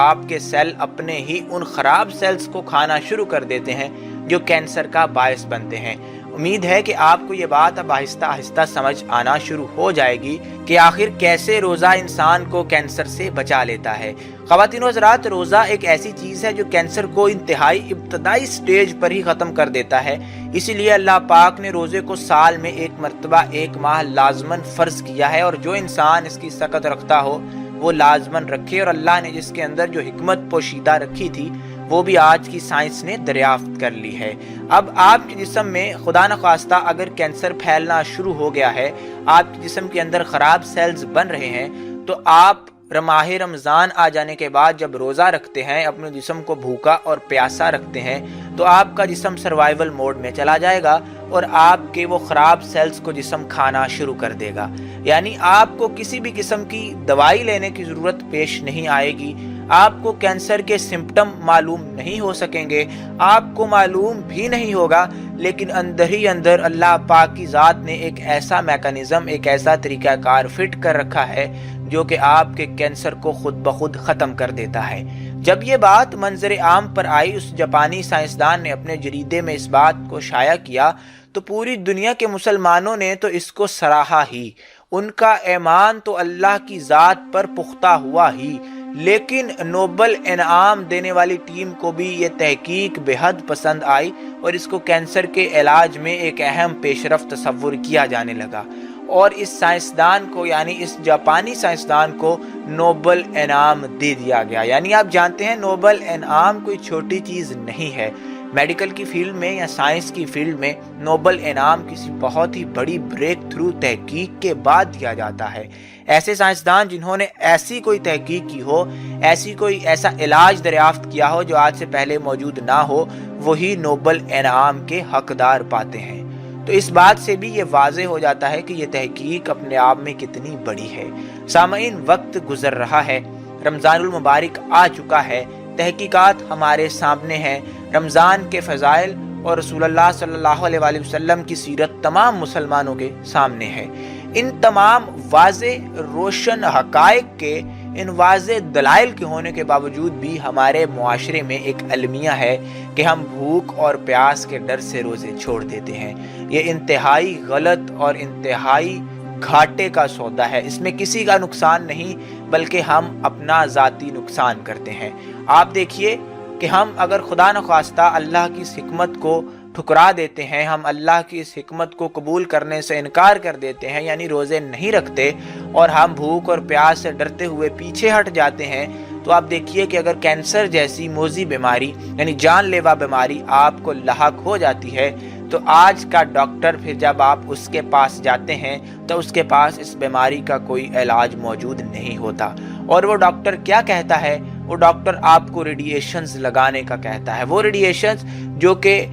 آپ کے سیل اپنے ہی ان خراب سیلز کو کھانا شروع کر دیتے ہیں جو کینسر کا باعث بنتے ہیں۔ امید ہے کہ آپ کو یہ بات اب آہستہ آہستہ سمجھ آنا شروع ہو جائے گی کہ آخر کیسے روزہ انسان کو کینسر سے بچا لیتا ہے۔ خواتین و حضرات، روزہ ایک ایسی چیز ہے جو کینسر کو انتہائی ابتدائی سٹیج پر ہی ختم کر دیتا ہے۔ اسی لیے اللہ پاک نے روزے کو سال میں ایک مرتبہ 1 ماہ لازماً فرض کیا ہے، اور جو انسان اس کی سقت رکھتا ہو وہ لازماً رکھے، اور اللہ نے جس کے اندر جو حکمت پوشیدہ رکھی تھی وہ بھی آج کی سائنس نے دریافت کر لی ہے۔ اب آپ کے جسم میں خدا نخواستہ اگر کینسر پھیلنا شروع ہو گیا ہے، آپ کے جسم کے اندر خراب سیلز بن رہے ہیں، تو آپ ماہ رمضان آ جانے کے بعد جب روزہ رکھتے ہیں، اپنے جسم کو بھوکا اور پیاسا رکھتے ہیں، تو آپ کا جسم سروائیول موڈ میں چلا جائے گا اور آپ کے وہ خراب سیلز کو جسم کھانا شروع کر دے گا۔ یعنی آپ کو کسی بھی قسم کی دوائی لینے کی ضرورت پیش نہیں آئے گی، آپ کو کینسر کے سمپٹم معلوم نہیں ہو سکیں گے، آپ کو معلوم بھی نہیں ہوگا، لیکن اندر ہی اندر اللہ پاک کی ذات نے ایک ایسا میکانزم، ایک ایسا طریقہ کار فٹ کر رکھا ہے جو کہ آپ کے کینسر کو خود بخود ختم کر دیتا ہے۔ جب یہ بات منظر عام پر آئی، اس جاپانی سائنسدان نے اپنے جریدے میں اس بات کو شائع کیا تو پوری دنیا کے مسلمانوں نے تو اس کو سراہا ہی، ان کا ایمان تو اللہ کی ذات پر پختہ ہوا ہی، لیکن نوبل انعام دینے والی ٹیم کو بھی یہ تحقیق بے حد پسند آئی اور اس کو کینسر کے علاج میں ایک اہم پیش رفت تصور کیا جانے لگا، اور اس سائنسدان کو، یعنی اس جاپانی سائنسدان کو نوبل انعام دے دیا گیا۔ یعنی آپ جانتے ہیں نوبل انعام کوئی چھوٹی چیز نہیں ہے۔ میڈیکل کی فیلڈ میں یا سائنس کی فیلڈ میں نوبل انعام کسی بہت ہی بڑی بریک تھرو تحقیق کے بعد دیا جاتا ہے۔ ایسے سائنسدان جنہوں نے ایسی کوئی تحقیق کی ہو، ایسا علاج دریافت کیا ہو جو آج سے پہلے موجود نہ ہو، وہی نوبل انعام کے حقدار پاتے ہیں۔ تو اس بات سے بھی یہ واضح ہو جاتا ہے کہ یہ تحقیق اپنے آپ میں کتنی بڑی ہے۔ سامعین، وقت گزر رہا ہے، رمضان المبارک آ چکا ہے، تحقیقات ہمارے سامنے ہیں، رمضان کے فضائل اور رسول اللہ صلی اللہ علیہ وآلہ وسلم کی سیرت تمام مسلمانوں کے سامنے ہے۔ ان تمام واضح روشن حقائق کے، ان واضح دلائل کے ہونے کے باوجود بھی ہمارے معاشرے میں ایک المیہ ہے کہ ہم بھوک اور پیاس کے ڈر سے روزے چھوڑ دیتے ہیں۔ یہ انتہائی غلط اور انتہائی گھاٹے کا سودا ہے۔ اس میں کسی کا نقصان نہیں بلکہ ہم اپنا ذاتی نقصان کرتے ہیں۔ آپ دیکھیے کہ ہم اگر خدا نخواستہ اللہ کی اس حکمت کو ٹھکرا دیتے ہیں، ہم اللہ کی اس حکمت کو قبول کرنے سے انکار کر دیتے ہیں، یعنی روزے نہیں رکھتے اور ہم بھوک اور پیاس سے ڈرتے ہوئے پیچھے ہٹ جاتے ہیں، تو آپ دیکھیے کہ اگر کینسر جیسی موذی بیماری یعنی جان لیوا بیماری آپ کو لاحق ہو جاتی ہے، تو آج کا ڈاکٹر پھر جب آپ اس کے پاس جاتے ہیں تو اس کے پاس اس بیماری کا کوئی علاج موجود نہیں ہوتا، اور وہ ڈاکٹر کیا کہتا ہے؟ وہ ڈاکٹر آپ کو ریڈیشنز لگانے کا کہتا ہے۔ وہ ریڈیشنز جو کہ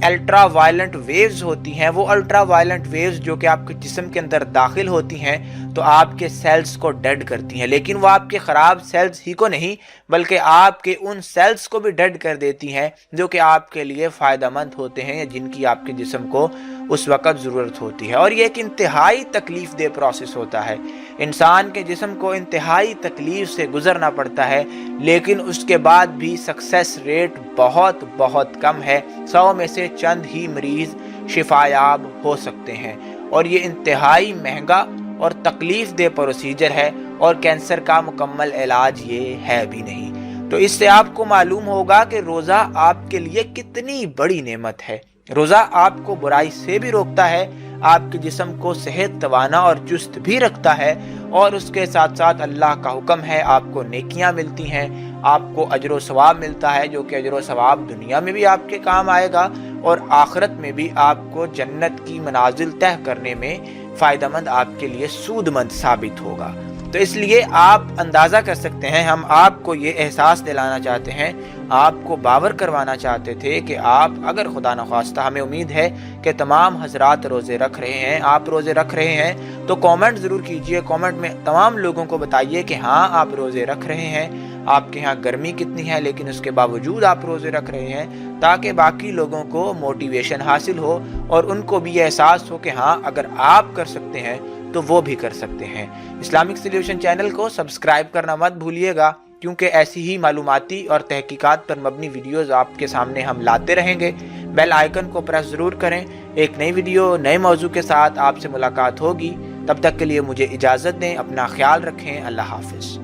الٹرا وائلنٹ ویوز ہوتی ہیں، وہ الٹرا وائلنٹ ویوز جو کہ آپ کے جسم کے اندر داخل ہوتی ہیں تو آپ کے سیلز کو ڈیڈ کرتی ہیں، لیکن وہ آپ کے خراب سیلز ہی کو نہیں بلکہ آپ کے ان سیلز کو بھی ڈیڈ کر دیتی ہیں جو کہ آپ کے لیے فائدہ مند ہوتے ہیں یا جن کی آپ کے جسم کو اس وقت ضرورت ہوتی ہے۔ اور یہ ایک انتہائی تکلیف دہ پروسیس ہوتا ہے، انسان کے جسم کو انتہائی تکلیف سے گزرنا پڑتا ہے، لیکن اس کے بعد بھی سکسیس ریٹ بہت بہت کم ہے، 100 میں سے چند ہی مریض شفا یاب ہو سکتے ہیں، اور یہ انتہائی مہنگا اور تکلیف دہ پروسیجر ہے، اور کینسر کا مکمل علاج یہ ہے بھی نہیں۔ تو اس سے آپ کو معلوم ہوگا کہ روزہ آپ کے لیے کتنی بڑی نعمت ہے۔ روزہ آپ کو برائی سے بھی روکتا ہے، آپ کے جسم کو صحت توانا اور چست بھی رکھتا ہے، اور اس کے ساتھ ساتھ اللہ کا حکم ہے آپ کو نیکیاں ملتی ہیں، آپ کو اجر و ثواب ملتا ہے، جو کہ اجر و ثواب دنیا میں بھی آپ کے کام آئے گا اور آخرت میں بھی آپ کو جنت کی منازل طے کرنے میں فائدہ مند، آپ کے لیے سود مند ثابت ہوگا۔ تو اس لیے آپ اندازہ کر سکتے ہیں، ہم آپ کو یہ احساس دلانا چاہتے ہیں، آپ کو باور کروانا چاہتے تھے کہ آپ اگر خدا نخواستہ، ہمیں امید ہے کہ تمام حضرات روزے رکھ رہے ہیں، آپ روزے رکھ رہے ہیں، تو کامنٹ ضرور کیجئے، کامنٹ میں تمام لوگوں کو بتائیے کہ ہاں آپ روزے رکھ رہے ہیں، آپ کے ہاں گرمی کتنی ہے لیکن اس کے باوجود آپ روزے رکھ رہے ہیں، تاکہ باقی لوگوں کو موٹیویشن حاصل ہو اور ان کو بھی یہ احساس ہو کہ ہاں اگر آپ کر سکتے ہیں تو وہ بھی کر سکتے ہیں۔ اسلامک سلیوشن چینل کو سبسکرائب کرنا مت بھولیے گا، کیونکہ ایسی ہی معلوماتی اور تحقیقات پر مبنی ویڈیوز آپ کے سامنے ہم لاتے رہیں گے۔ بیل آئیکن کو پریس ضرور کریں۔ ایک نئی ویڈیو نئے موضوع کے ساتھ آپ سے ملاقات ہوگی، تب تک کے لیے مجھے اجازت دیں، اپنا خیال رکھیں، اللہ حافظ۔